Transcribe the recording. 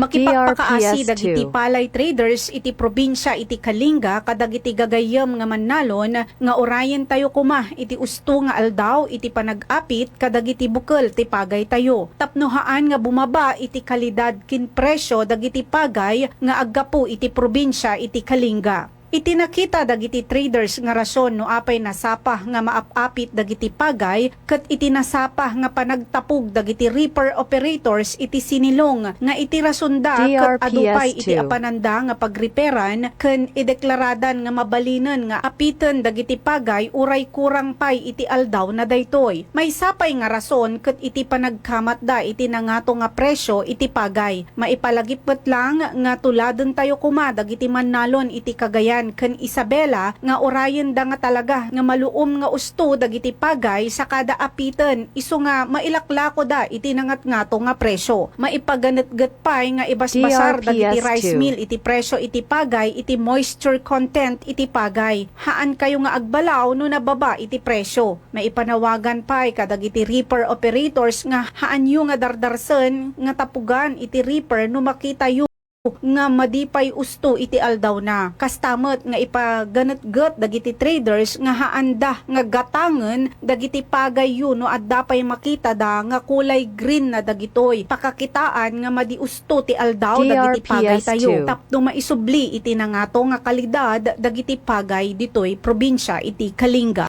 Makipagpakaasi dagiti palay traders iti probinsya iti Kalinga kadagiti gagayem nga mannalon nga orayen tayo kuma iti usto nga aldaw iti panag-apit kadagiti bukel ti pagay tayo. Tapnohaan nga bumaba iti kalidad kin presyo dagiti pagay nga aggapu iti probinsya iti Kalinga. Itinakita dagiti traders nga rason no apay nasapah nga maapapit dagiti pagay ket itinasapah nga panagtapog dagiti reaper operators iti sinilong nga iti rasunda ket adupay iti apananda nga pagriperan ken ideklaradan nga mabalinan nga apiten dagiti pagay uray kurang pay iti aldaw na daytoy. May sapay nga rason ket iti panagkamat da iti nangato nga presyo iti pagay. Maipalagipet lang nga tuladen tayo kuma dagiti mannalon iti Cagayan ken Isabela nga orayen da nga talaga nga maluom nga usto dagiti pagay sa kada apiten isu nga mailaklako da iti nangat-ngato nga presyo. Maipaganetget pay nga ibasbasar dagiti rice mill iti presyo iti pagay iti moisture content iti pagay. Haan kayo nga agbalaw no nababa iti presyo. Maipanawagan pay kadagiti reaper operators nga haan yu nga dardarsen nga tapugan iti reaper no makita yu nga madipay usto iti aldaw na. Kastamet nga ipaganetget dagiti traders nga haanda nga gatangen dagiti pagay yu no adda pay makita da nga kulay green na dagitoy. Pakakitaan nga madi usto ti aldaw dagiti pagay tayo. Tapno maisubli iti nangato nga kalidad dagiti pagay ditoy probinsya iti Kalinga.